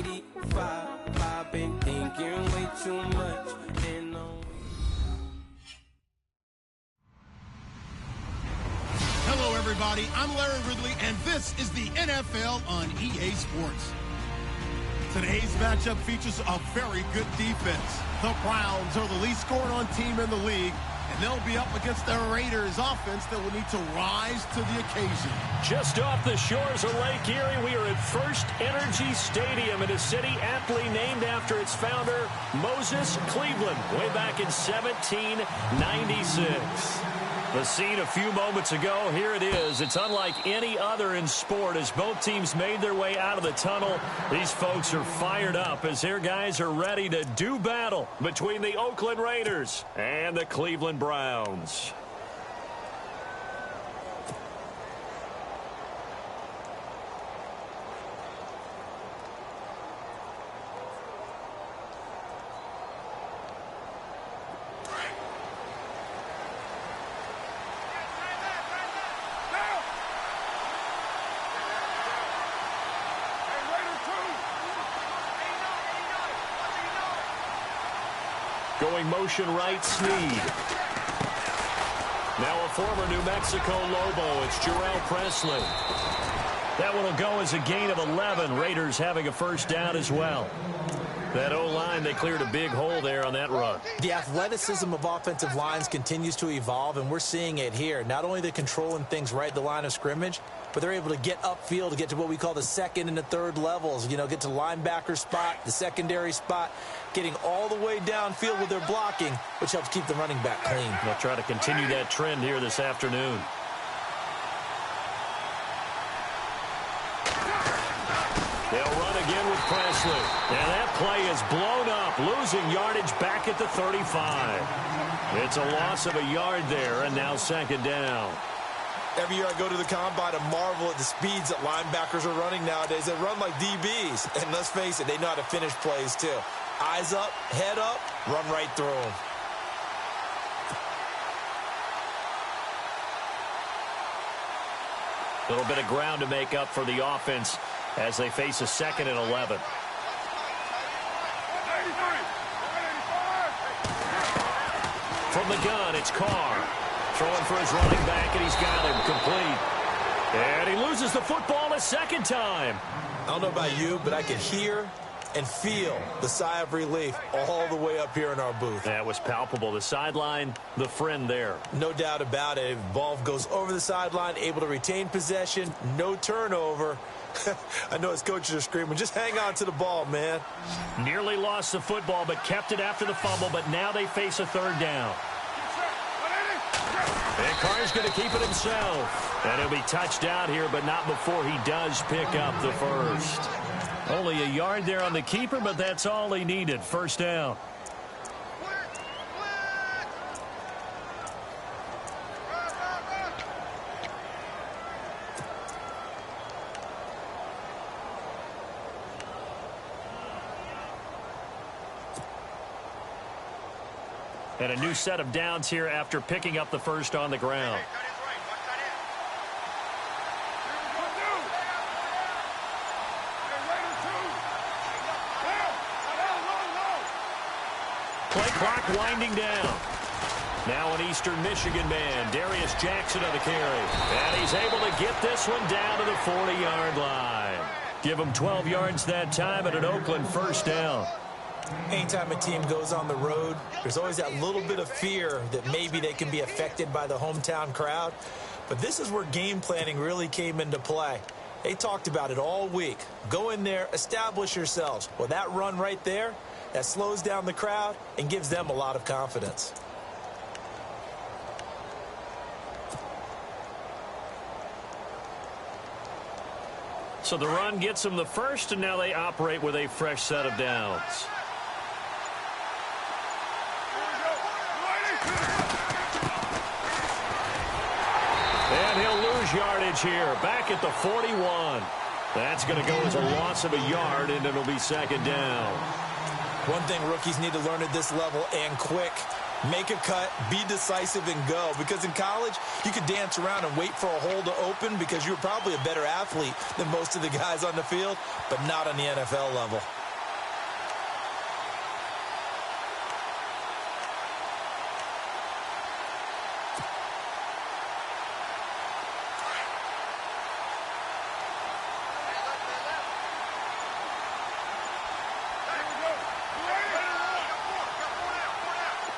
95. I've been thinking way too much. Hello, everybody. I'm Larry Ridley, and this is the NFL on EA Sports. Today's matchup features a very good defense. The Browns are the least scoring-on team in the league, and they'll be up against the Raiders' offense that will need to rise to the occasion. Just off the shores of Lake Erie, we are at First Energy Stadium in a city aptly named after its founder, Moses Cleveland, way back in 1796. The scene a few moments ago, here it is. It's unlike any other in sport as both teams made their way out of the tunnel. These folks are fired up as their guys are ready to do battle between the Oakland Raiders and the Cleveland Browns. Going motion right, Snead. Now a former New Mexico Lobo, it's Jarrell Presley. That one will go as a gain of 11. Raiders having a first down as well. That O-line, they cleared a big hole there on that run. The athleticism of offensive lines continues to evolve, and we're seeing it here. Not only the controlling things right at the line of scrimmage, but they're able to get upfield to get to what we call the second and the third levels. You know, get to the linebacker spot, the secondary spot, getting all the way downfield with their blocking, which helps keep the running back clean. They'll try to continue that trend here this afternoon. They'll run again with Presley. And that play is blown up, losing yardage back at the 35. It's a loss of a yard there, and now second down. Every year I go to the combine and marvel at the speeds that linebackers are running nowadays. They run like DBs. And let's face it, they know how to finish plays too. Eyes up, head up, run right through them. A little bit of ground to make up for the offense as they face a second and 11. From the gun, it's Carr. Throwing for his running back, and he's got him complete. And he loses the football a second time. I don't know about you, but I could hear and feel the sigh of relief all the way up here in our booth. That was palpable. The sideline, the friend there. No doubt about it. Ball goes over the sideline, able to retain possession, no turnover. I know his coaches are screaming, just hang on to the ball, man. Nearly lost the football, but kept it after the fumble, but now they face a third down. And Carr's going to keep it himself. And he'll be touched out here, but not before he does pick up the first. Only a yard there on the keeper, but that's all he needed. First down. And a new set of downs here after picking up the first on the ground. Play clock winding down. Now an Eastern Michigan man, Darius Jackson on the carry. And he's able to get this one down to the 40-yard line. Give him 12 yards that time and an Oakland first down. Anytime a team goes on the road, there's always that little bit of fear that maybe they can be affected by the hometown crowd. But this is where game planning really came into play. They talked about it all week. Go in there, establish yourselves. Well, that run right there, that slows down the crowd and gives them a lot of confidence. So the run gets them the first, and now they operate with a fresh set of downs. And he'll lose yardage here, back at the 41. That's going to go as a loss of a yard, and it'll be second down. One thing rookies need to learn at this level and quick Make a cut, be decisive, and go. Because in college, you could dance around and wait for a hole to open because you were probably a better athlete than most of the guys on the field, but not on the NFL level.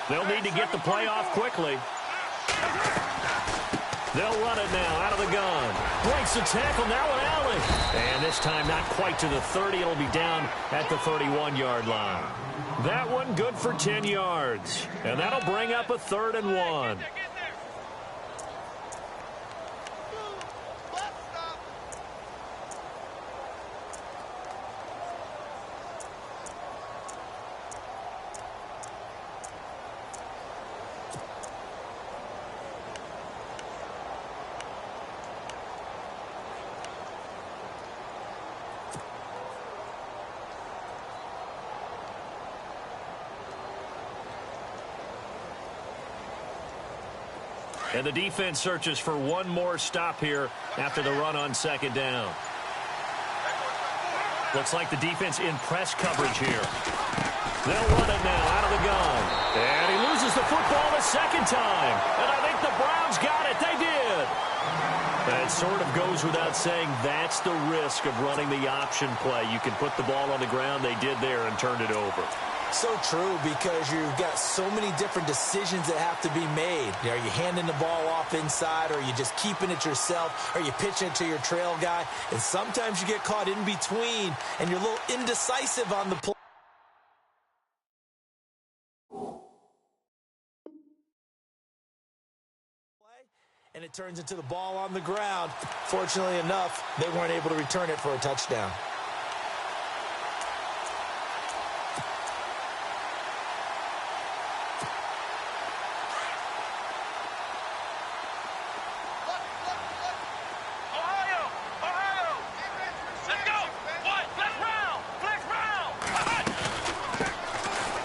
They'll need to get the play off quickly. They'll run it now out of the gun. Breaks the tackle, now an alley. And this time not quite to the 30. It'll be down at the 31-yard line. That one good for 10 yards. And that'll bring up a 3rd and 1. And the defense searches for one more stop here after the run on 2nd down. Looks like the defense in press coverage here. They'll run it now out of the gun. And he loses the football the 2nd time. And I think the Browns got it. They did. That sort of goes without saying. That's the risk of running the option play. You can put the ball on the ground. They did there and turned it over. So true, because you've got so many different decisions that have to be made. Are you handing the ball off inside, or are you just keeping it yourself? Are you pitching it to your trail guy? And sometimes you get caught in between, and you're a little indecisive on the play. And it turns into the ball on the ground. Fortunately enough, they weren't able to return it for a touchdown.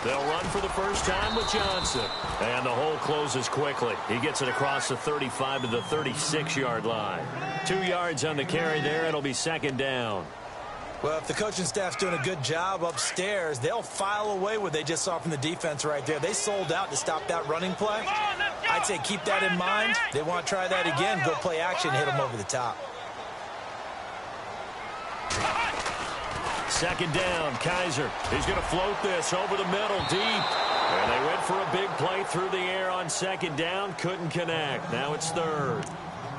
They'll run for the first time with Johnson. And the hole closes quickly. He gets it across the 35 to the 36-yard line. 2 yards on the carry there. It'll be 2nd down. Well, if the coaching staff's doing a good job upstairs, they'll file away what they just saw from the defense right there. They sold out to stop that running play. I'd say keep that in mind. They want to try that again. Go play action, hit them over the top. 2nd down, Kaiser. He's going to float this over the middle, deep. And they went for a big play through the air on 2nd down. Couldn't connect. Now it's 3rd.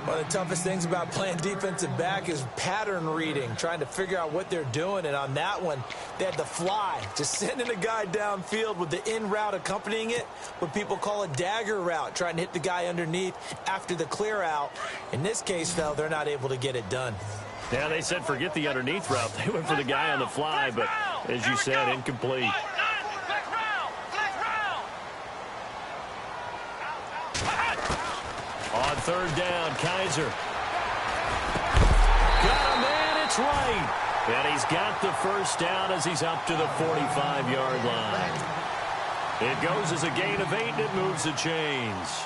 One of the toughest things about playing defensive back is pattern reading, trying to figure out what they're doing. And on that one, they had the fly, just sending a guy downfield with the in route accompanying it, what people call a dagger route, trying to hit the guy underneath after the clear out. In this case, though, they're not able to get it done. Yeah, they said forget the underneath route. They went for the guy on the fly, but as you said, incomplete. On 3rd down, Kaiser. Got a man, it's right. And he's got the first down as he's up to the 45-yard line. It goes as a gain of 8, and it moves the chains.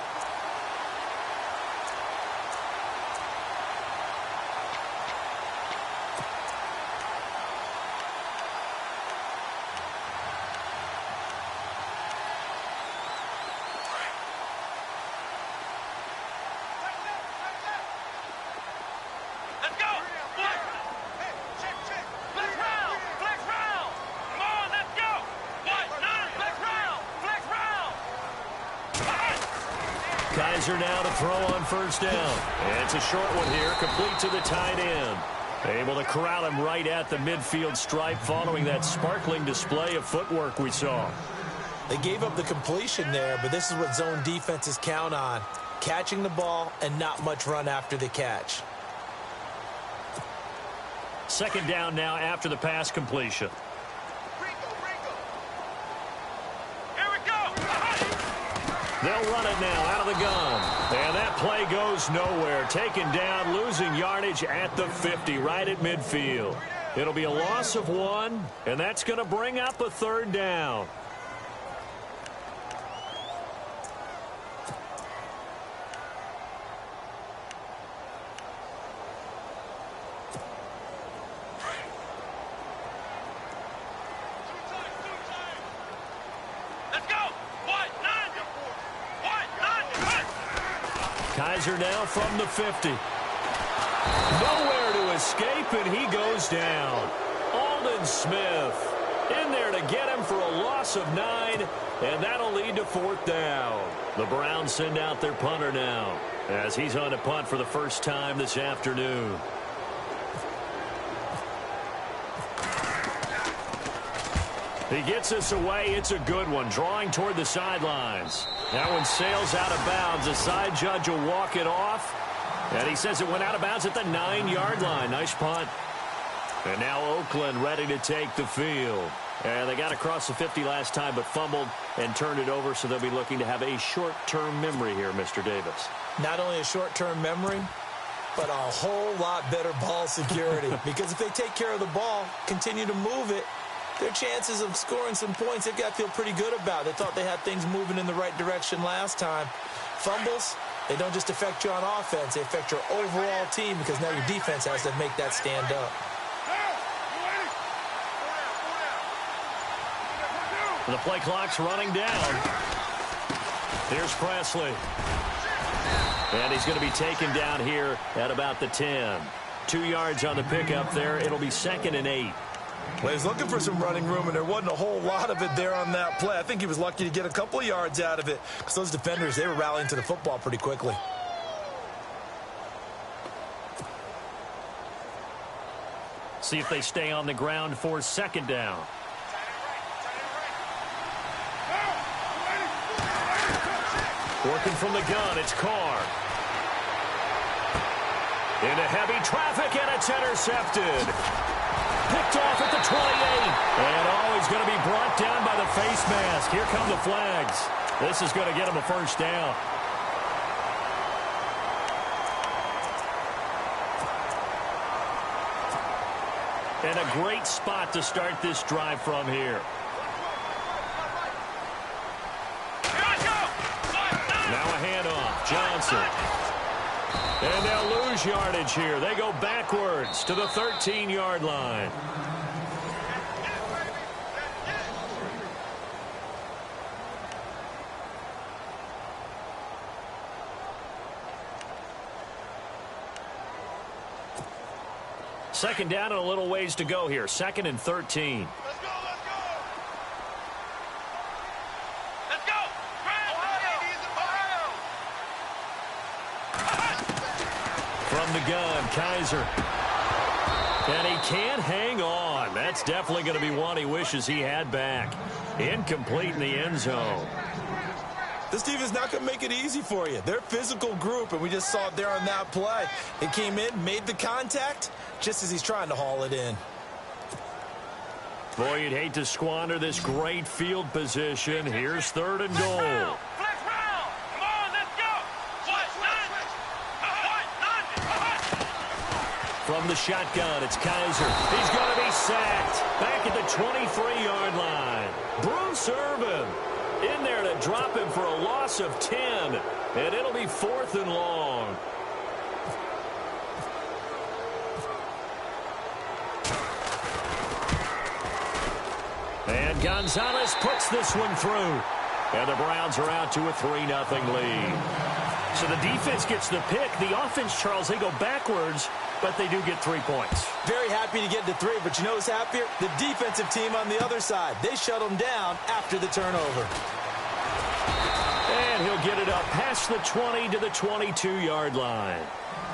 Kaiser now to throw on 1st down. And it's a short one here, complete to the tight end. Able to corral him right at the midfield stripe following that sparkling display of footwork we saw. They gave up the completion there, but this is what zone defenses count on. Catching the ball and not much run after the catch. 2nd down now after the pass completion. They'll run it now out of the gun. And that play goes nowhere. Taken down, losing yardage at the 50, right at midfield. It'll be a loss of 1, and that's going to bring up a 3rd down. Kaiser now from the 50. Nowhere to escape, and he goes down. Aldon Smith in there to get him for a loss of 9, and that'll lead to 4th down. The Browns send out their punter now as he's on to punt for the first time this afternoon. He gets us away. It's a good one, drawing toward the sidelines. That one sails out of bounds. The side judge will walk it off, and he says it went out of bounds at the 9-yard line. Nice punt. And now Oakland ready to take the field. And they got across the 50 last time but fumbled and turned it over, so they'll be looking to have a short-term memory here, Mr. Davis. Not only a short-term memory, but a whole lot better ball security. Because if they take care of the ball, continue to move it, their chances of scoring some points, they've got to feel pretty good about. They thought they had things moving in the right direction last time. Fumbles, they don't just affect you on offense. They affect your overall team because now your defense has to make that stand up. The play clock's running down. Here's Presley. And he's going to be taken down here at about the 10. 2 yards on the pickup there. It'll be 2nd and 8. Well, he's looking for some running room, and there wasn't a whole lot of it there on that play. I think he was lucky to get a couple of yards out of it because those defenders, they were rallying to the football pretty quickly. See if they stay on the ground for 2nd down. Working from the gun, it's Carr. Into heavy traffic, and it's intercepted. Picked off at the 28. And he's going to be brought down by the face mask. Here come the flags. This is going to get him a 1st down. And a great spot to start this drive from here. Now a handoff. Johnson. And they'll lose yardage here. They go backwards to the 13-yard line. Second down and a little ways to go here. 2nd and 13. From the gun, Kaiser. And he can't hang on. That's definitely going to be one he wishes he had back. Incomplete in the end zone. This team is not going to make it easy for you. They're a physical group, and we just saw it there on that play. He came in, made the contact, just as he's trying to haul it in. Boy, you'd hate to squander this great field position. Here's 3rd and goal. From the shotgun, it's Kaiser. He's going to be sacked. Back at the 23-yard line. Bruce Irvin in there to drop him for a loss of 10. And it'll be 4th and long. And Gonzalez puts this one through. And the Browns are out to a 3-0 lead. So the defense gets the pick. The offense, Charles, they go backwards, but they do get 3 points. Very happy to get to 3, but you know who's happier? The defensive team on the other side. They shut them down after the turnover. And he'll get it up past the 20 to the 22-yard line.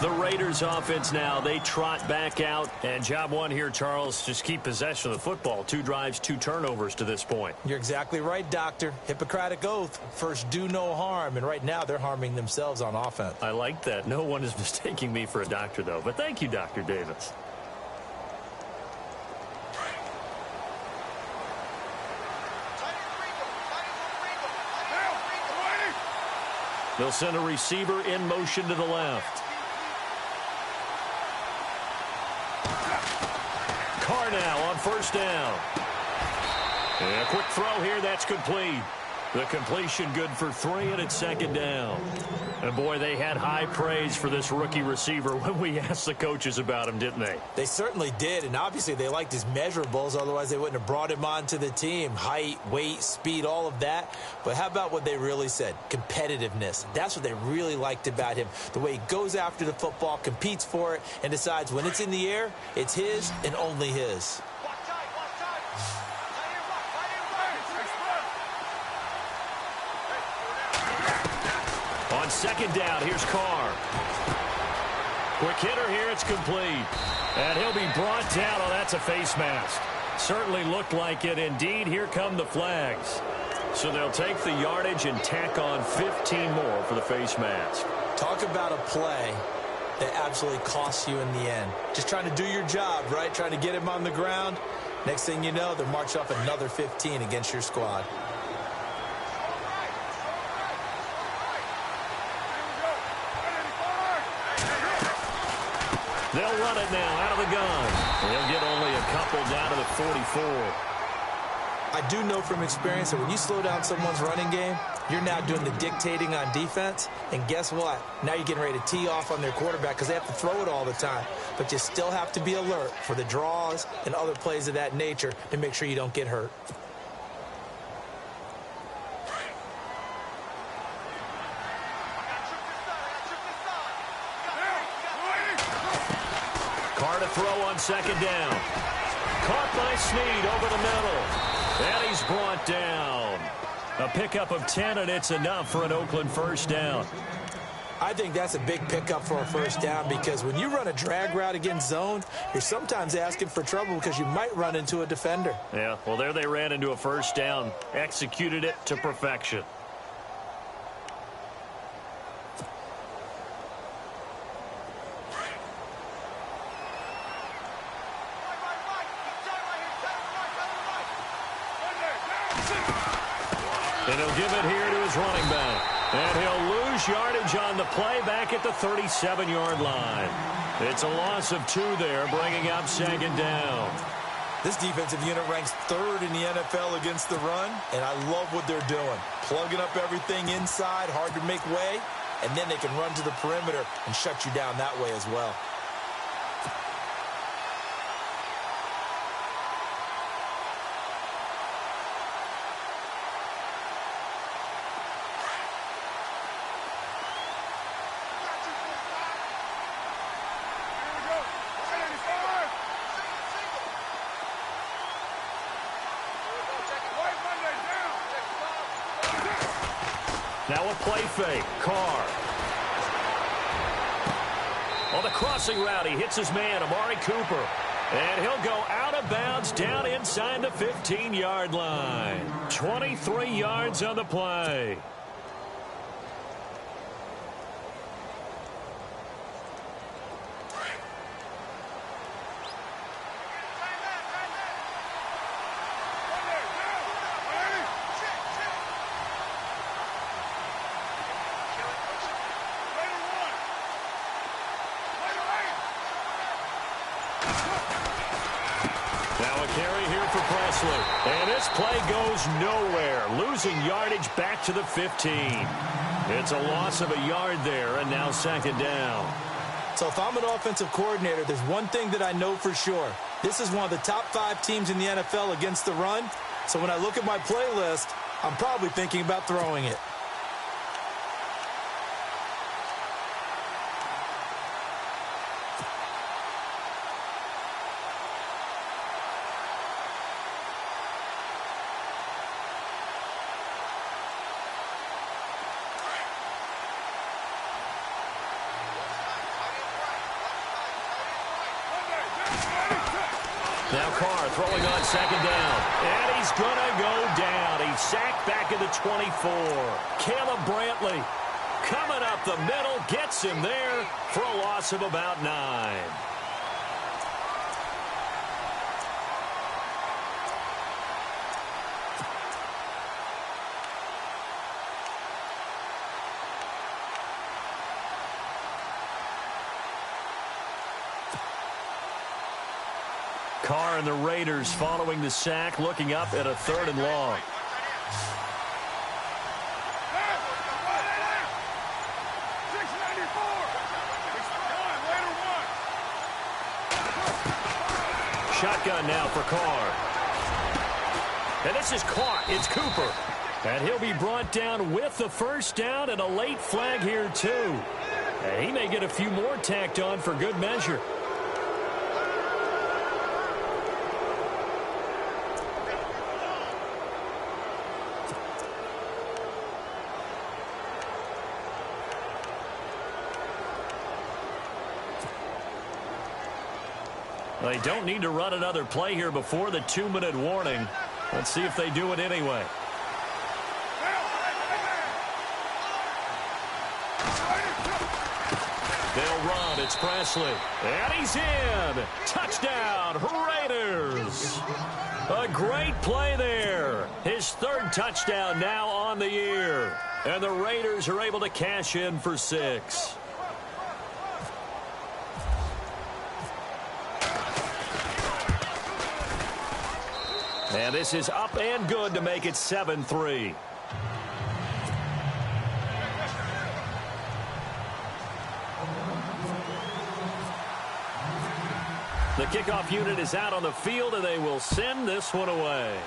The Raiders offense now, they trot back out. And job one here, Charles, just keep possession of the football. 2 drives, 2 turnovers to this point. You're exactly right, Doctor. Hippocratic oath. First, do no harm. And right now, they're harming themselves on offense. I like that. No one is mistaking me for a doctor, though. But thank you, Dr. Davis. They'll send a receiver in motion to the left. Carr now on 1st down. And a quick throw here, that's complete. The completion good for 3, and it's second down. And, boy, they had high praise for this rookie receiver when we asked the coaches about him, didn't they? They certainly did, and obviously they liked his measurables. Otherwise, they wouldn't have brought him onto the team. Height, weight, speed, all of that. But how about what they really said? Competitiveness. That's what they really liked about him. The way he goes after the football, competes for it, and decides when it's in the air, it's his and only his. On second down, here's Carr. Quick hitter here, it's complete. And he'll be brought down. Oh, that's a face mask. Certainly looked like it. Indeed, here come the flags. So they'll take the yardage and tack on 15 more for the face mask. Talk about a play that absolutely costs you in the end. Just trying to do your job, right? Trying to get him on the ground. Next thing you know, they're marching off another 15 against your squad. They'll run it now out of the gun. They'll get only a couple down to the 44. I do know from experience that when you slow down someone's running game, you're now doing the dictating on defense. And guess what? Now you're getting ready to tee off on their quarterback because they have to throw it all the time. But you still have to be alert for the draws and other plays of that nature to make sure you don't get hurt. Carr to throw on second down. Caught by Snead over the middle. And he's brought down. A pickup of 10, and it's enough for an Oakland first down. I think that's a big pickup for a first down because when you run a drag route against zone, you're sometimes asking for trouble because you might run into a defender. Yeah, well, there they ran into a first down. Executed it to perfection. And he'll give it here to his running back. And he'll lose yardage on the play back at the 37-yard line. It's a loss of 2 there, bringing up second down. This defensive unit ranks 3rd in the NFL against the run, and I love what they're doing. Plugging up everything inside, hard to make way, and then they can run to the perimeter and shut you down that way as well. Now a play fake. Carr. On the crossing route, he hits his man, Amari Cooper. And he'll go out of bounds down inside the 15-yard line. 23 yards on the play. And this play goes nowhere, losing yardage back to the 15. It's a loss of a yard there, and now second down. So if I'm an offensive coordinator, there's one thing that I know for sure. This is one of the top 5 teams in the NFL against the run. So when I look at my playlist, I'm probably thinking about throwing it. Now Carr throwing on second down. And he's going to go down. He's sacked back at the 24. Caleb Brantley coming up the middle, gets him there for a loss of about 9. Carr and the Raiders following the sack, looking up at a 3rd and long. Shotgun now for Carr. And this is caught. It's Cooper. And he'll be brought down with the first down and a late flag here, too. And he may get a few more tacked on for good measure. They don't need to run another play here before the 2-minute warning. Let's see if they do it anyway. They'll run. It's Presley. And he's in. Touchdown, Raiders. A great play there. His third touchdown now on the year. And the Raiders are able to cash in for 6. And this is up and good to make it 7-3. The kickoff unit is out on the field, and they will send this one away.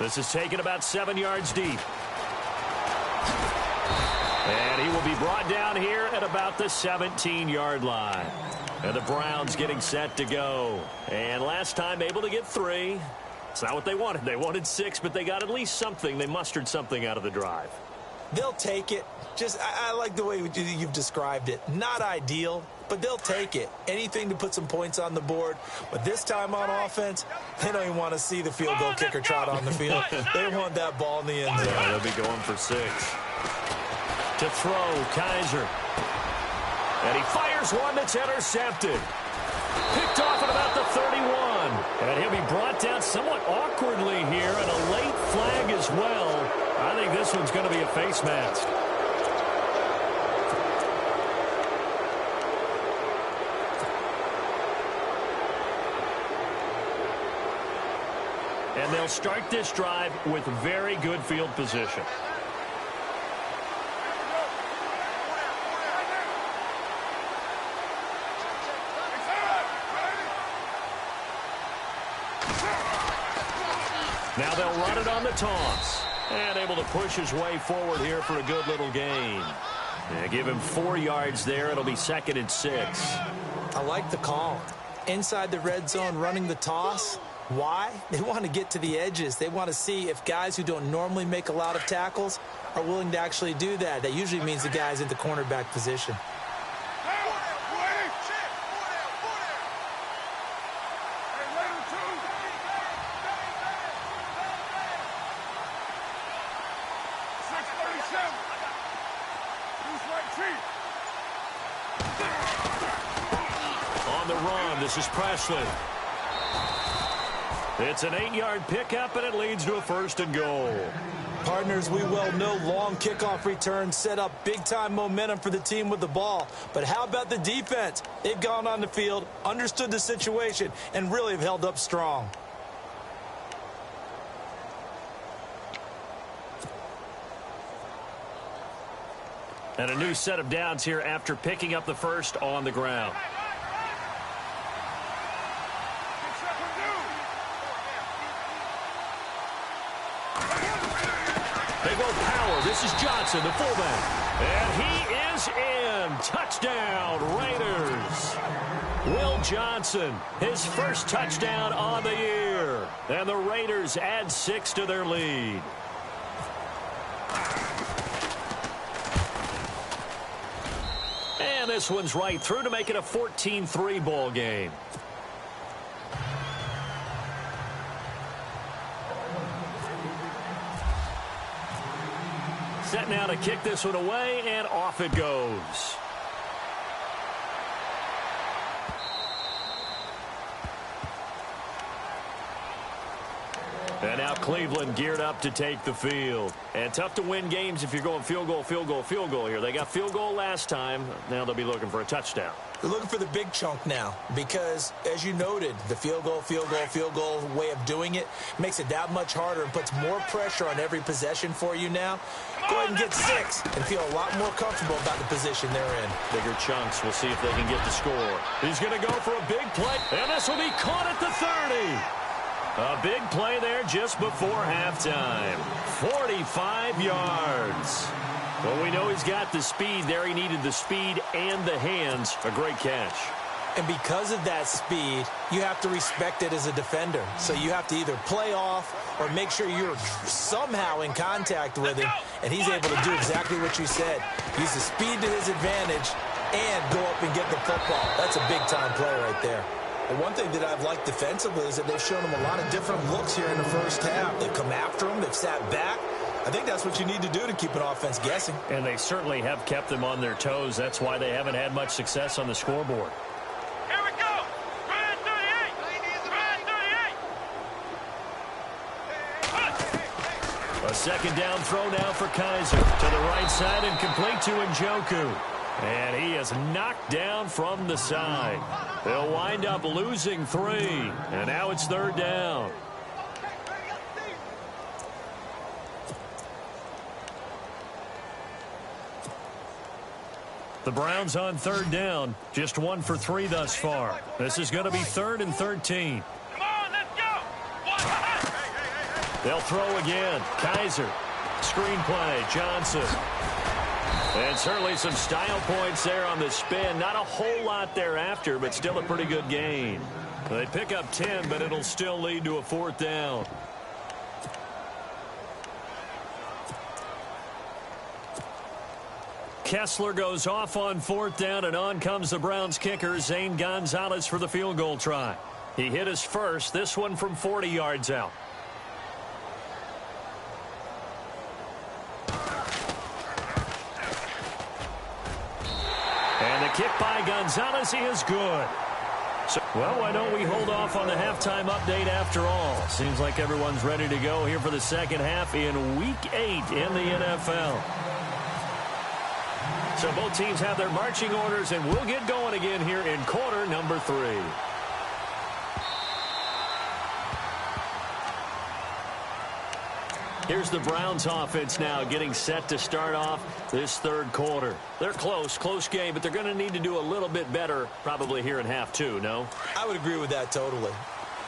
This is taken about 7 yards deep. And he will be brought down here at about the 17-yard line. And the Browns getting set to go. And last time able to get 3. It's not what they wanted. They wanted 6, but they got at least something. They mustered something out of the drive. They'll take it. I like the way you've described it. Not ideal, but they'll take it. Anything to put some points on the board. But this time on offense, they don't even want to see the field goal kicker trot on the field. They want that ball in the end zone. Yeah, they'll be going for 6. To throw, Kaiser. And he fires one that's intercepted. Picked off at about the 31. And he'll be brought down somewhat awkwardly here, and a late flag as well. I think this one's going to be a face mask. And they'll start this drive with very good field position. Now they'll run it on the toss. And able to push his way forward here for a good little gain. Yeah, give him 4 yards there. It'll be 2nd and 6. I like the call. Inside the red zone running the toss. Why? They want to get to the edges. They want to see if guys who don't normally make a lot of tackles are willing to actually do that. That usually means the guy's in the cornerback position. On the run, this is Presley. It's an 8-yard pickup, and it leads to a 1st and goal. Partners, we well know long kickoff returns set up big-time momentum for the team with the ball. But how about the defense? They've gone on the field, understood the situation, and really have held up strong. And a new set of downs here after picking up the first on the ground. They go power. This is Johnson, the fullback. And he is in. Touchdown, Raiders. Will Johnson, his first touchdown on the year. And the Raiders add 6 to their lead. And this one's right through to make it a 14-3 ball game. Set now to kick this one away, and off it goes. And now Cleveland geared up to take the field. And tough to win games if you're going field goal, field goal, field goal here. They got field goal last time. Now they'll be looking for a touchdown. They're looking for the big chunk now because, as you noted, the field goal way of doing it makes it that much harder and puts more pressure on every possession for you now. Go ahead and get 6 and feel a lot more comfortable about the position they're in. Bigger chunks. We'll see if they can get the score. He's going to go for a big play, and this will be caught at the 30. A big play there just before halftime. 45 yards. Well, we know he's got the speed there. He needed the speed and the hands. A great catch. And because of that speed, you have to respect it as a defender. So you have to either play off or make sure you're somehow in contact with him, and he's able to do exactly what you said. Use the speed to his advantage and go up and get the football. That's a big-time play right there. And one thing that I've liked defensively is that they've shown him a lot of different looks here in the first half. They've come after him. They've sat back. I think that's what you need to do to keep an offense guessing. And they certainly have kept them on their toes. That's why they haven't had much success on the scoreboard. Here we go. Red 38. Red 38. A second down throw now for Kaiser. To the right side and complete to Njoku. And he is knocked down from the side. They'll wind up losing 3. And now it's third down. The Browns on third down. Just 1 for 3 thus far. This is going to be 3rd and 13. Come on, let's go. They'll throw again. Kaiser. Screenplay. Johnson. And certainly some style points there on the spin. Not a whole lot thereafter, but still a pretty good gain. They pick up 10, but it'll still lead to a 4th down. Kessler goes off on 4th down, and on comes the Browns kicker, Zane Gonzalez, for the field goal try. He hit his first, this one from 40 yards out. And the kick by Gonzalez, he is good. So, well, why don't we hold off on the halftime update after all? Seems like everyone's ready to go here for the second half in Week 8 in the NFL. So both teams have their marching orders, and we'll get going again here in quarter number 3. Here's the Browns offense now getting set to start off this third quarter. They're close game, but they're going to need to do a little bit better probably here in half 2, no? I would agree with that totally.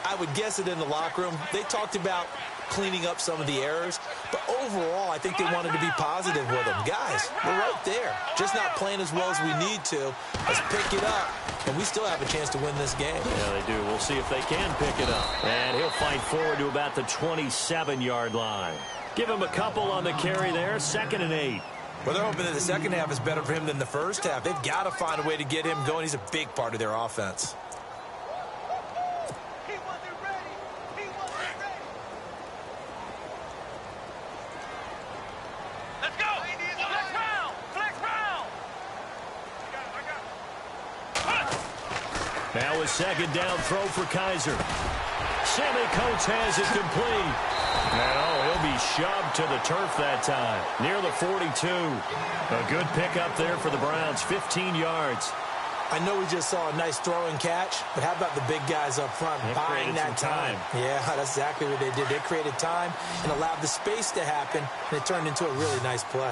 I would guess it in the locker room. They talked about cleaning up some of the errors, but overall I think they wanted to be positive with them. Guys, we're right there. Just not playing as well as we need to. Let's pick it up, and we still have a chance to win this game. Yeah, they do. We'll see if they can pick it up. And he'll fight forward to about the 27-yard line. Give him a couple on the carry there. 2nd and 8. Well, they're hoping that the second half is better for him than the first half. They've got to find a way to get him going. He's a big part of their offense. Now a second down throw for Kaiser. Sammy Coates has it complete. No, he'll be shoved to the turf that time. Near the 42. A good pickup there for the Browns. 15 yards. I know we just saw a nice throw and catch, but how about the big guys up front buying that time? Yeah, that's exactly what they did. They created time and allowed the space to happen, and it turned into a really nice play.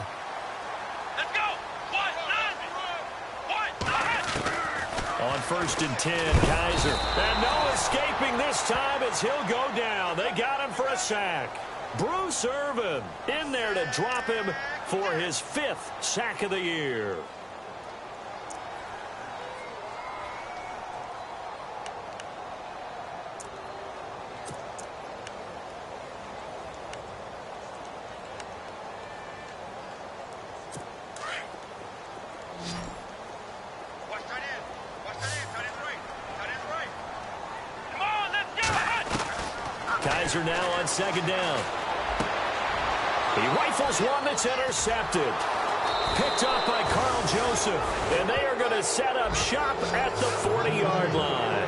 On 1st and 10, Kaiser. And no escaping this time as he'll go down. They got him for a sack. Bruce Irvin in there to drop him for his 5th sack of the year. Kaiser now on 2nd down. He rifles one that's intercepted. Picked up by Carl Joseph. And they are going to set up shop at the 40-yard line.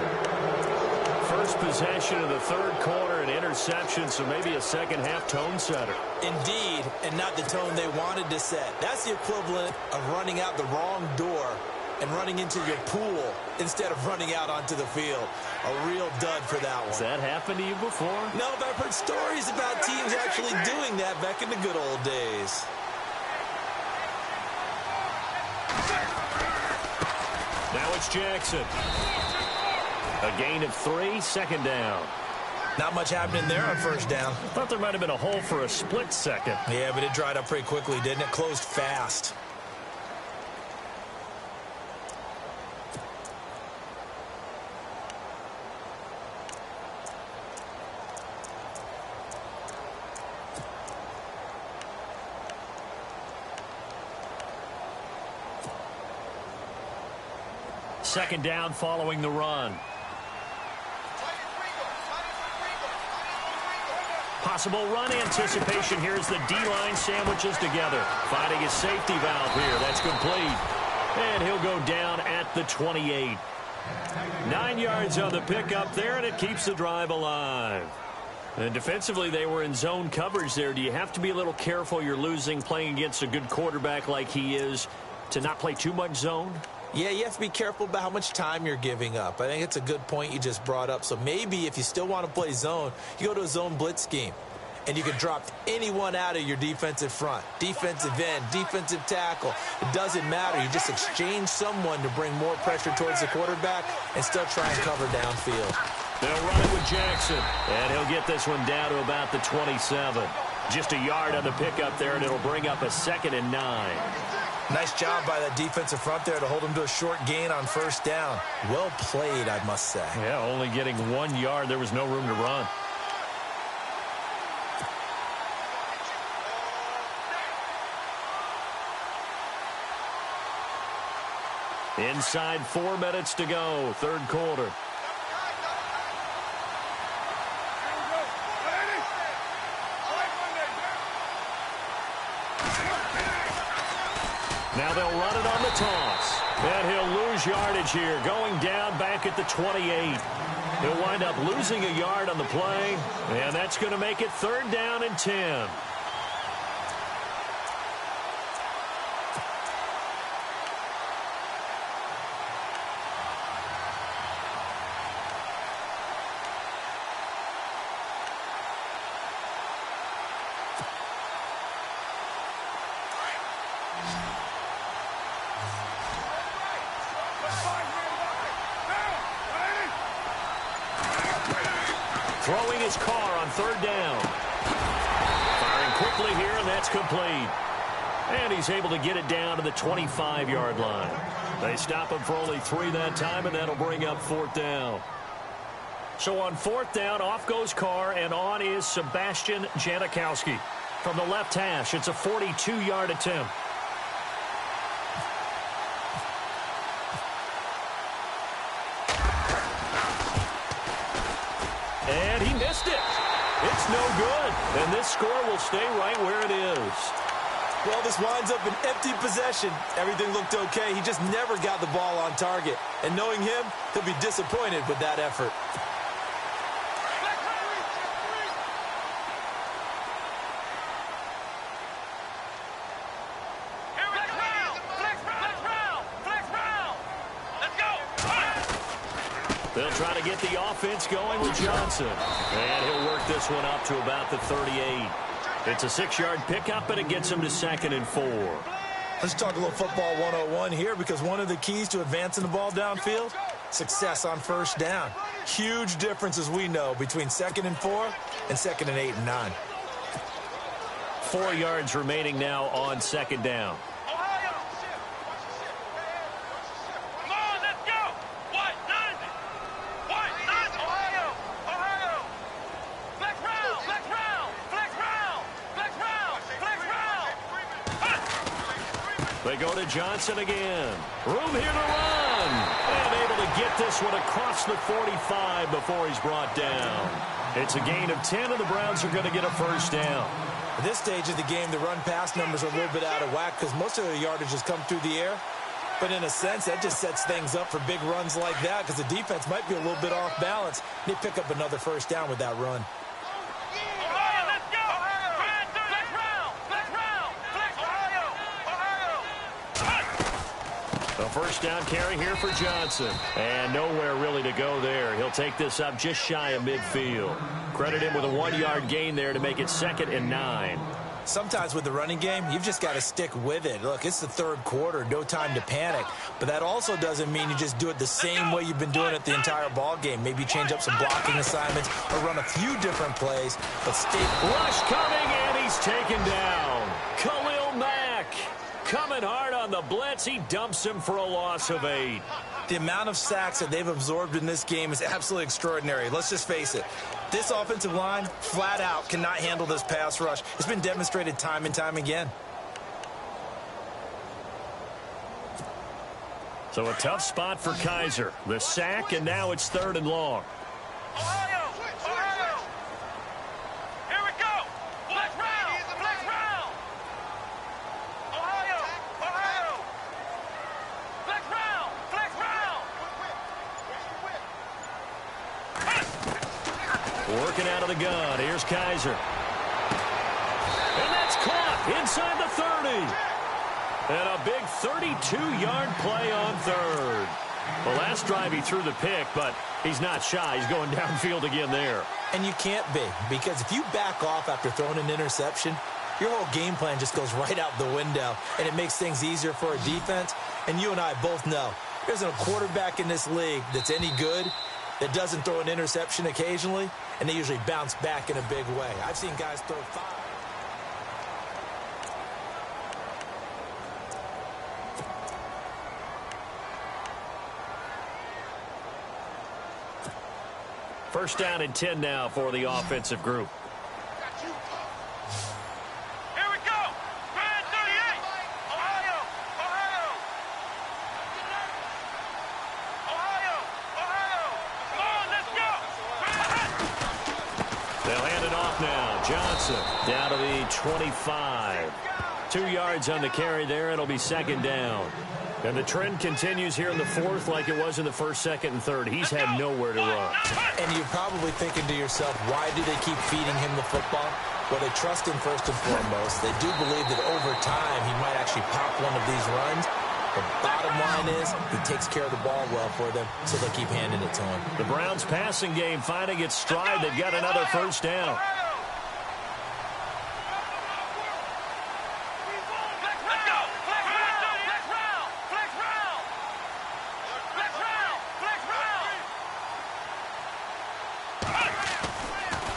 First possession of the third quarter, an interception, so maybe a second-half tone setter. Indeed, and not the tone they wanted to set. That's the equivalent of running out the wrong door and running into your pool instead of running out onto the field. A real dud for that one. Has that happened to you before? No, but I've heard stories about teams actually doing that back in the good old days. Now it's Jackson. A gain of 3, second down. Not much happening there on first down. Thought there might have been a hole for a split second. Yeah, but it dried up pretty quickly, didn't it? Closed fast. Second down following the run. Possible run anticipation. Here's the D-line sandwiches together. Finding his safety valve here. That's complete. And he'll go down at the 28. 9 yards on the pickup there, and it keeps the drive alive. And defensively, they were in zone coverage there. Do you have to be a little careful? You're losing, playing against a good quarterback like he is, to not play too much zone? Yeah, you have to be careful about how much time you're giving up. I think it's a good point you just brought up. So maybe if you still want to play zone, you go to a zone blitz scheme. And you can drop anyone out of your defensive front. Defensive end, defensive tackle. It doesn't matter. You just exchange someone to bring more pressure towards the quarterback and still try and cover downfield. They'll run it with Jackson. And he'll get this one down to about the 27. Just a yard on the pickup there, and it'll bring up a 2nd and 9. Nice job by that defensive front there to hold him to a short gain on first down. Well played, I must say. Yeah, only getting 1 yard. There was no room to run. Inside 4 minutes to go, third quarter. Now they'll run it on the toss. And he'll lose yardage here, going down back at the 28. He'll wind up losing a yard on the play, and that's going to make it 3rd down and 10. Throwing his car on 3rd down. Firing quickly here, and that's complete. And he's able to get it down to the 25-yard line. They stop him for only 3 that time, and that'll bring up 4th down. So on 4th down, off goes Carr, and on is Sebastian Janikowski. From the left hash, it's a 42-yard attempt. And he missed it. It's no good. And this score will stay right where it is. Well, this winds up an empty possession. Everything looked okay. He just never got the ball on target. And knowing him, he'll be disappointed with that effort. They'll try to get the offense going with Johnson. And he'll work this one up to about the 38. It's a 6-yard pickup, and it gets him to 2nd and 4. Let's talk a little football 101 here, because one of the keys to advancing the ball downfield, success on first down. Huge difference, as we know, between 2nd and 4 and 2nd and 8 and 9. 4 yards remaining now on 2nd down. They go to Johnson again. Room here to run. And able to get this one across the 45 before he's brought down. It's a gain of 10, and the Browns are going to get a first down. At this stage of the game, the run-pass numbers are a little bit out of whack because most of the yardage has come through the air. But in a sense, that just sets things up for big runs like that because the defense might be a little bit off balance. They pick up another first down with that run. A first down carry here for Johnson. And nowhere really to go there. He'll take this up just shy of midfield. Credit him with a 1-yard gain there to make it 2nd and 9. Sometimes with the running game, you've just got to stick with it. Look, it's the third quarter, no time to panic. But that also doesn't mean you just do it the same way you've been doing it the entire ball game. Maybe change up some blocking assignments or run a few different plays. But stay... Rush coming, and he's taken down. Khalil Mack coming hard on the blitz. He dumps him for a loss of 8. The amount of sacks that they've absorbed in this game is absolutely extraordinary. Let's just face it. This offensive line, flat out, cannot handle this pass rush. It's been demonstrated time and time again. So a tough spot for Kaiser. The sack, and now it's 3rd and long. Ohio! Ohio! Here we go! Flex round! Flex round! Ohio! Ohio! Flex round! Flex round! Working out of the gun. Here's Kaiser. And that's caught inside the 30. And a big 32-yard play on 3rd. Well, last drive he threw the pick, but he's not shy. He's going downfield again there. And you can't be, because if you back off after throwing an interception, your whole game plan just goes right out the window, and it makes things easier for a defense. And you and I both know there isn't a quarterback in this league that's any good that doesn't throw an interception occasionally, and they usually bounce back in a big way. I've seen guys throw 5. First down and 10 now for the offensive group. Here we go! Grand 38! Ohio! Ohio! Ohio! Ohio! Come on, let's go! They'll hand it off now. Johnson down to the 25. 2 yards on the carry there. It'll be 2nd down. And the trend continues here in the 4th like it was in the 1st, 2nd, and 3rd. He's had nowhere to run. And you're probably thinking to yourself, why do they keep feeding him the football? Well, they trust him first and foremost. They do believe that over time he might actually pop one of these runs. The bottom line is he takes care of the ball well for them, so they keep handing it to him. The Browns' passing game finding its stride. They've got another first down.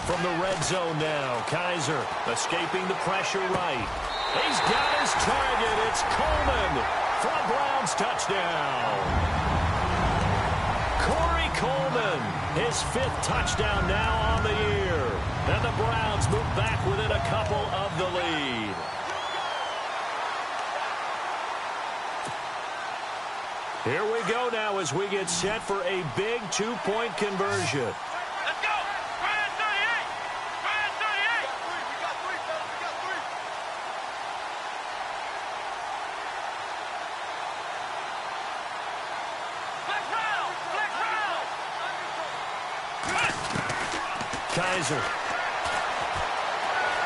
From the red zone now, Kaiser escaping the pressure right. He's got his target. It's Coleman for a Browns touchdown. Corey Coleman, his 5th touchdown now on the year. And the Browns move back within a couple of the lead. Here we go now as we get set for a big 2-point conversion. Kaiser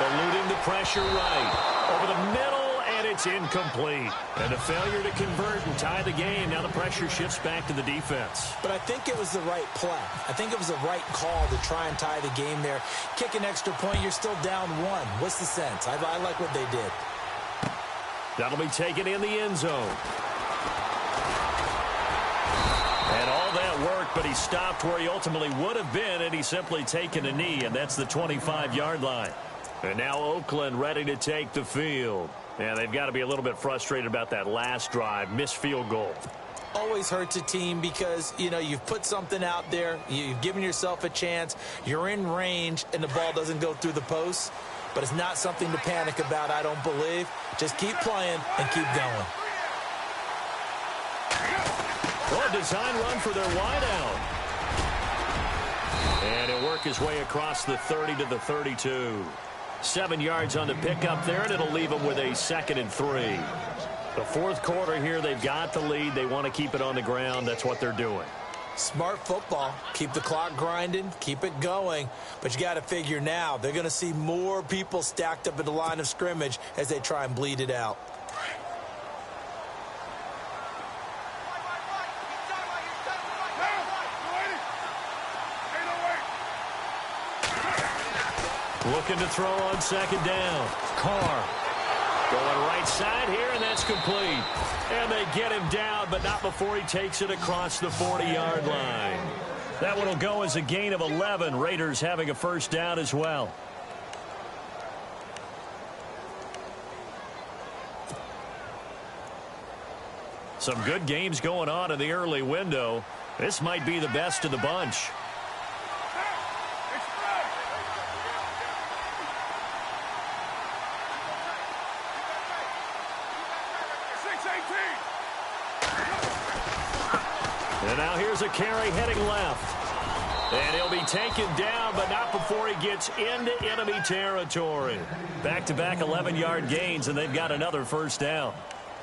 eluding the pressure right over the middle, and it's incomplete. And a failure to convert and tie the game. Now the pressure shifts back to the defense. But I think it was the right play. I think it was the right call to try and tie the game there. Kick an extra point, you're still down 1. What's the sense? I like what they did. That'll be taken in the end zone. And all that worked, but he stopped where he ultimately would have been, and he's simply taken a knee, and that's the 25-yard line. And now Oakland ready to take the field. And they've got to be a little bit frustrated about that last drive, missed field goal. Always hurts a team because, you know, you've put something out there, you've given yourself a chance, you're in range, and the ball doesn't go through the posts. But it's not something to panic about, I don't believe. Just keep playing and keep going. Well, a design run for their wideout. And he'll work his way across the 30 to the 32. 7 yards on the pickup there, and it'll leave them with a 2nd and 3. The 4th quarter here, they've got the lead. They want to keep it on the ground. That's what they're doing. Smart football. Keep the clock grinding. Keep it going. But you got to figure now, they're going to see more people stacked up at the line of scrimmage as they try and bleed it out. Looking to throw on second down. Carr going right side here, and that's complete. And they get him down, but not before he takes it across the 40-yard line. That one will go as a gain of 11. Raiders having a first down as well. Some good games going on in the early window. This might be the best of the bunch. And now here's a carry heading left. And he'll be taken down, but not before he gets into enemy territory. Back-to-back 11-yard gains, and they've got another first down.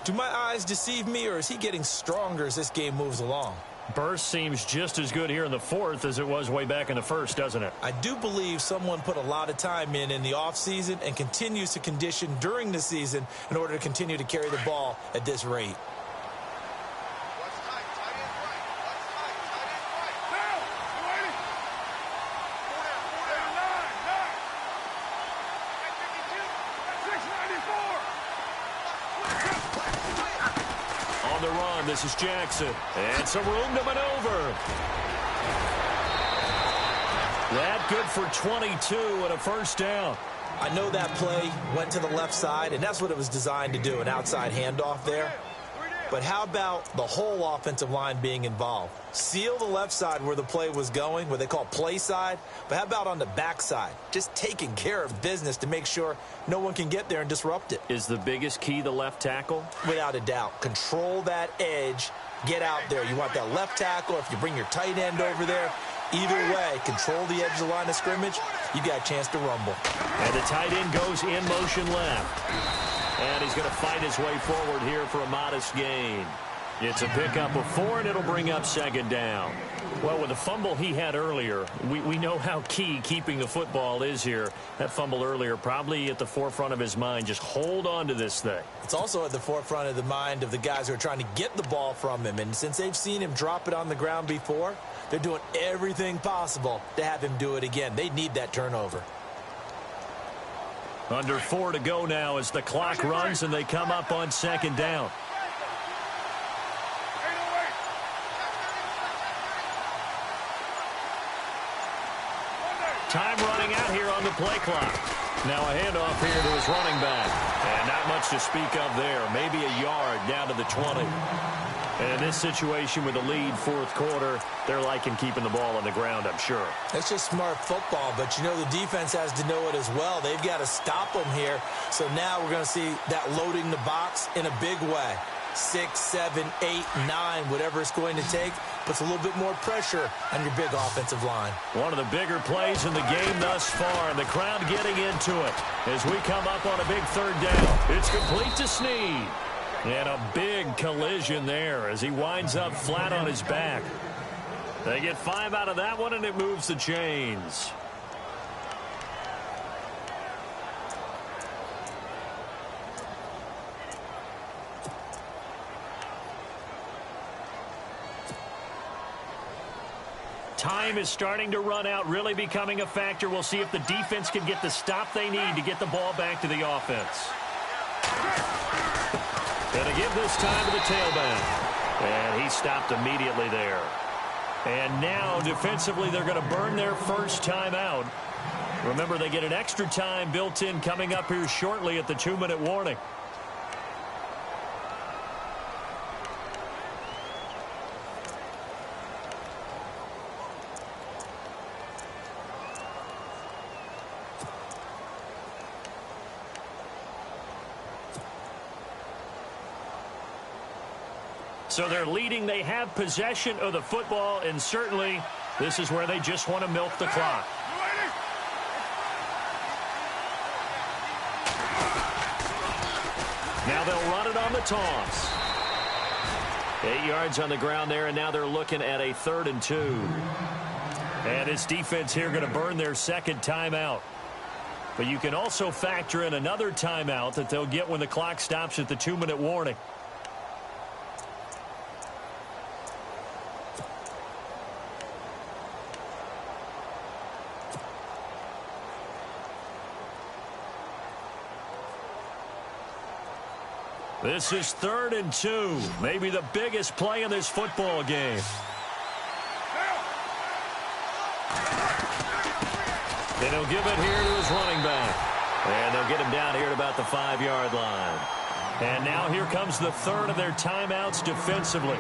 Do my eyes deceive me, or is he getting stronger as this game moves along? Burst seems just as good here in the fourth as it was way back in the first, doesn't it? I do believe someone put a lot of time in the offseason and continues to condition during the season in order to continue to carry the ball at this rate. This is Jackson, and some room to maneuver. That good for 22 and a first down. I know that play went to the left side, and that's what it was designed to do, an outside handoff there. But how about the whole offensive line being involved? Seal the left side where the play was going, what they call play side. But how about on the back side? Just taking care of business to make sure no one can get there and disrupt it. Is the biggest key the left tackle? Without a doubt. Control that edge. Get out there. You want that left tackle. If you bring your tight end over there, either way, control the edge of the line of scrimmage. You got a chance to rumble. And the tight end goes in motion left. And he's going to fight his way forward here for a modest gain. It's a pickup of 4, and it'll bring up second down. Well, with the fumble he had earlier, we know how key keeping the football is here. That fumble earlier probably at the forefront of his mind. Just hold on to this thing. It's also at the forefront of the mind of the guys who are trying to get the ball from him. And since they've seen him drop it on the ground before, they're doing everything possible to have him do it again. They need that turnover. Under 4 to go now as the clock runs and they come up on second down. Time running out here on the play clock. Now a handoff here to his running back. And not much to speak of there. Maybe a yard down to the 20. And in this situation with the lead fourth quarter, they're liking keeping the ball on the ground, I'm sure. That's just smart football, but you know the defense has to know it as well. They've got to stop them here. So now we're going to see that loading the box in a big way. 6, 7, 8, 9, whatever it's going to take, puts a little bit more pressure on your big offensive line. One of the bigger plays in the game thus far, and the crowd getting into it as we come up on a big third down. It's complete to Snead. And a big collision there as he winds up flat on his back. They get 5 out of that one, and it moves the chains. Time is starting to run out, really becoming a factor. We'll see if the defense can get the stop they need to get the ball back to the offense. Going to give this time to the tailback. And he stopped immediately there. And now, defensively, they're going to burn their first timeout. Remember, they get an extra time built in coming up here shortly at the 2-minute warning. So they're leading. They have possession of the football, and certainly this is where they just want to milk the clock. Now they'll run it on the toss. 8 yards on the ground there, and now they're looking at a 3rd and 2. And this defense here going to burn their second timeout. But you can also factor in another timeout that they'll get when the clock stops at the 2-minute warning. This is 3rd and 2. Maybe the biggest play in this football game. And he'll give it here to his running back. And they'll get him down here at about the 5-yard line. And now here comes the 3rd of their timeouts defensively.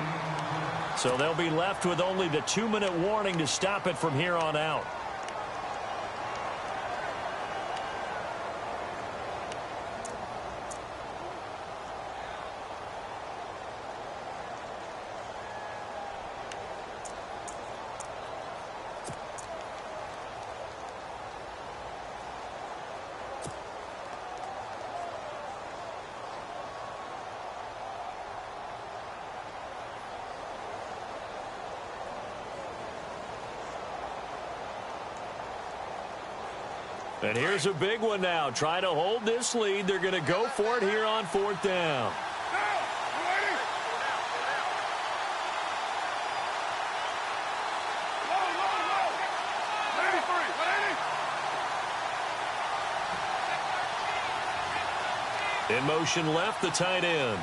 So they'll be left with only the 2-minute warning to stop it from here on out. And here's a big one now. Trying to hold this lead. They're going to go for it here on 4th down. In motion left, the tight end.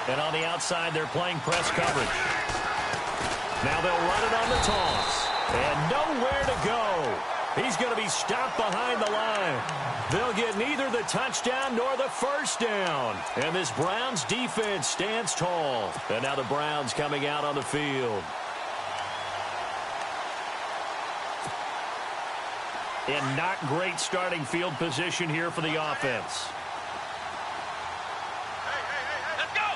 And on the outside, they're playing press coverage. Now they'll run it on the toss. And nowhere to go. He's going to be stopped behind the line. They'll get neither the touchdown nor the first down. And this Browns defense stands tall. And now the Browns coming out on the field. And not great starting field position here for the offense. Let's go.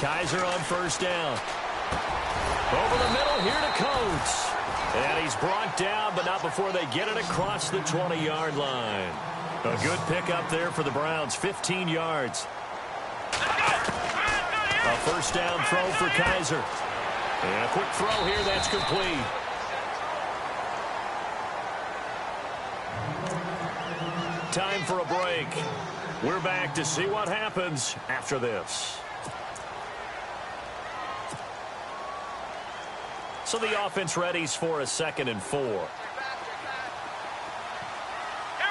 Kaiser on first down. Over the middle here to Coates. And he's brought down, but not before they get it across the 20-yard line. A good pickup there for the Browns, 15 yards. A first down throw for Kaiser. And a quick throw here, that's complete. Time for a break. We're back to see what happens after this. So the offense readies for a 2nd and 4. Here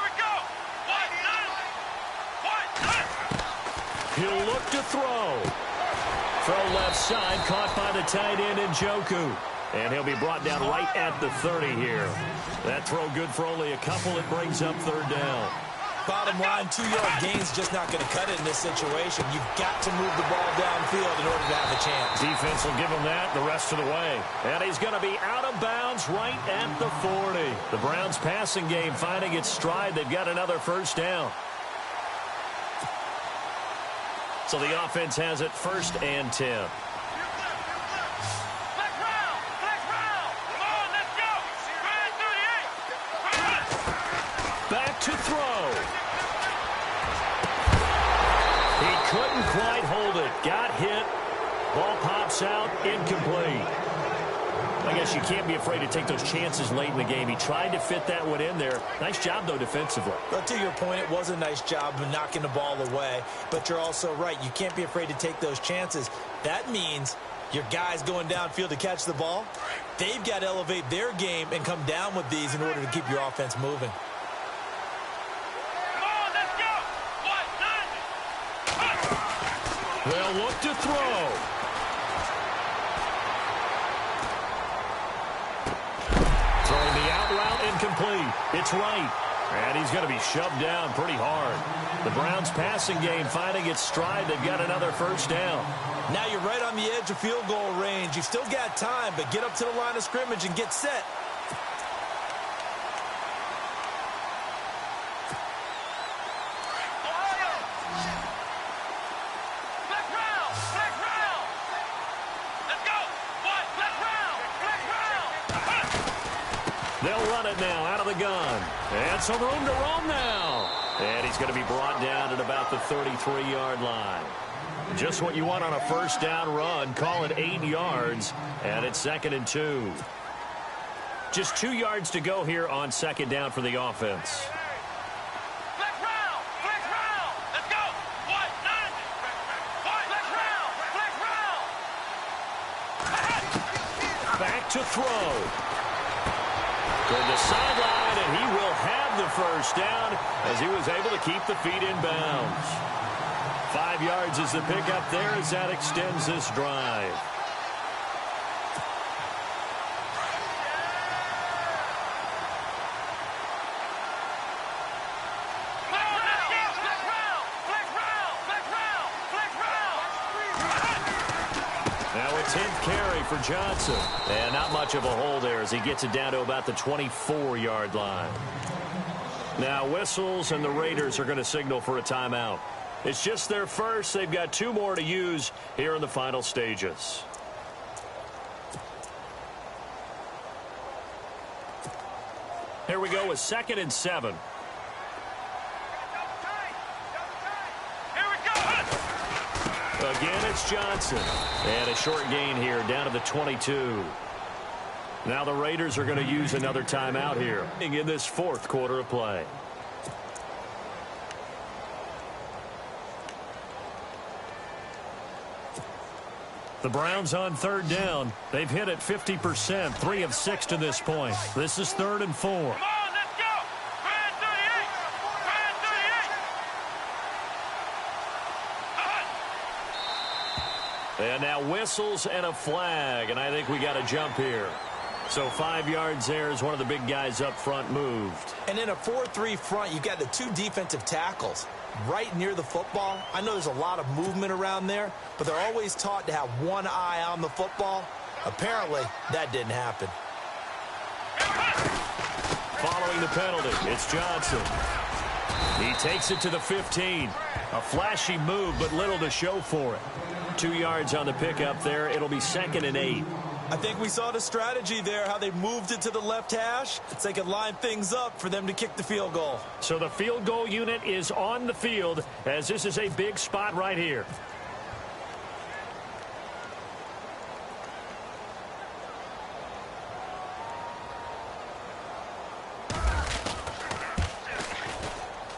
we go. He'll look to throw. Throw left side, caught by the tight end Njoku. And he'll be brought down right at the 30 here. That throw good for only a couple. It brings up 3rd down. Bottom line, 2-yard gain's just not going to cut it in this situation. You've got to move the ball downfield in order to have a chance. Defense will give him that the rest of the way. And he's going to be out of bounds right at the 40. The Browns passing game finding its stride. They've got another first down. So the offense has it 1st and 10. Back to throw. He couldn't quite hold it. Got hit. Ball pops out. Incomplete. I guess you can't be afraid to take those chances late in the game. He tried to fit that one in there. Nice job, though, defensively. But to your point, it was a nice job of knocking the ball away. But you're also right. You can't be afraid to take those chances. That means your guys going downfield to catch the ball, they've got to elevate their game and come down with these in order to keep your offense moving. They'll look to throw. Throwing the out route incomplete. It's right. And he's going to be shoved down pretty hard. The Browns passing game finding its stride. They've got another first down. Now you're right on the edge of field goal range. You've still got time, but get up to the line of scrimmage and get set. They'll run it now out of the gun. And some room to roam now. And he's going to be brought down at about the 33-yard line. Just what you want on a first down run. Call it 8 yards. And it's 2nd and 2. Just 2 yards to go here on 2nd down for the offense. Back to throw. To the sideline, and he will have the first down as he was able to keep the feet in bounds. 5 yards is the pickup there as that extends this drive. Now a 10th carry for Johnson. And not much of a hole there as he gets it down to about the 24-yard line. Now whistles, and the Raiders are going to signal for a timeout. It's just their first. They've got 2 more to use here in the final stages. Here we go with 2nd and 7. Again, it's Johnson. And a short gain here down to the 22. Now the Raiders are going to use another timeout here in this 4th quarter of play. The Browns on 3rd down. They've hit it 50%, 3 of 6 to this point. This is 3rd and 4. Come on, let's go. Brand 38. Brand 38. And now whistles and a flag, and I think we got a jump here. So 5 yards there as one of the big guys up front moved. And in a 4-3 front, you got the 2 defensive tackles right near the football. I know there's a lot of movement around there, but they're always taught to have one eye on the football. Apparently, that didn't happen. Following the penalty, it's Johnson. He takes it to the 15. A flashy move, but little to show for it. 2 yards on the pickup there. It'll be 2nd and 8. I think we saw the strategy there, how they moved it to the left hash so they could line things up for them to kick the field goal. So the field goal unit is on the field as this is a big spot right here.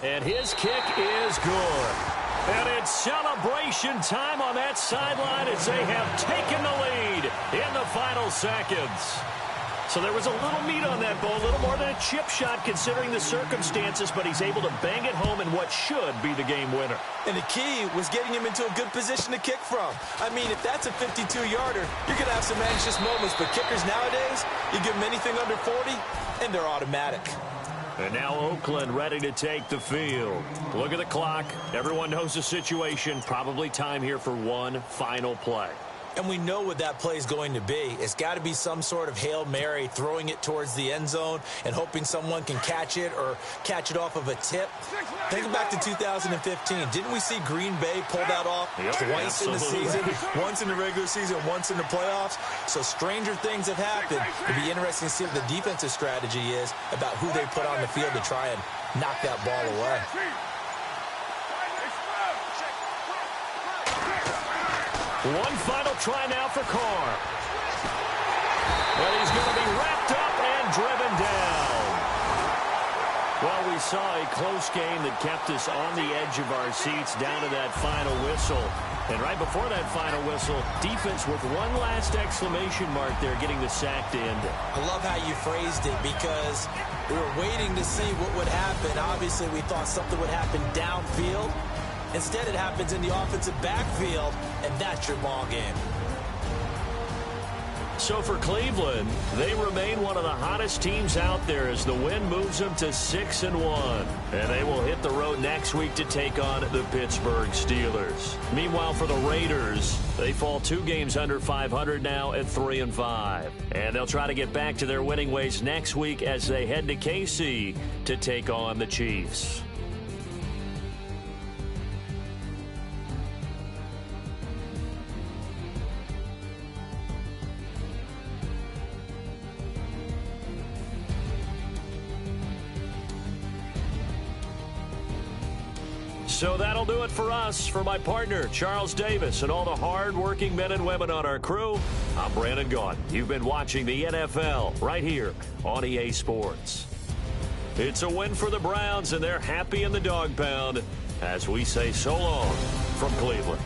And his kick is good. And it's celebration time on that sideline as they have taken the lead in the final seconds. So there was a little meat on that ball, a little more than a chip shot considering the circumstances, but he's able to bang it home in what should be the game winner. And the key was getting him into a good position to kick from. I mean, if that's a 52-yarder, you're going to have some anxious moments, but kickers nowadays, you give them anything under 40, and they're automatic. And now Oakland ready to take the field. Look at the clock. Everyone knows the situation. Probably time here for one final play. And we know what that play is going to be. It's got to be some sort of Hail Mary, throwing it towards the end zone and hoping someone can catch it or catch it off of a tip. Think back to 2015. Didn't we see Green Bay pull that off twice in the season? Once in the regular season, once in the playoffs. So stranger things have happened. It'd be interesting to see what the defensive strategy is about who they put on the field to try and knock that ball away. One final try now for Carr. But he's going to be wrapped up and driven down. Well, we saw a close game that kept us on the edge of our seats down to that final whistle. And right before that final whistle, defense with one last exclamation mark there, getting the sack to end it. I love how you phrased it because we were waiting to see what would happen. Obviously, we thought something would happen downfield. Instead, it happens in the offensive backfield, and that's your ball game. So for Cleveland, they remain one of the hottest teams out there as the win moves them to 6-1. And they will hit the road next week to take on the Pittsburgh Steelers. Meanwhile, for the Raiders, they fall 2 games under 500 now at 3-5. And they'll try to get back to their winning ways next week as they head to KC to take on the Chiefs. So that'll do it for us. For my partner, Charles Davis, and all the hard-working men and women on our crew, I'm Brandon Gaudin. You've been watching the NFL right here on EA Sports. It's a win for the Browns, and they're happy in the dog pound as we say so long from Cleveland.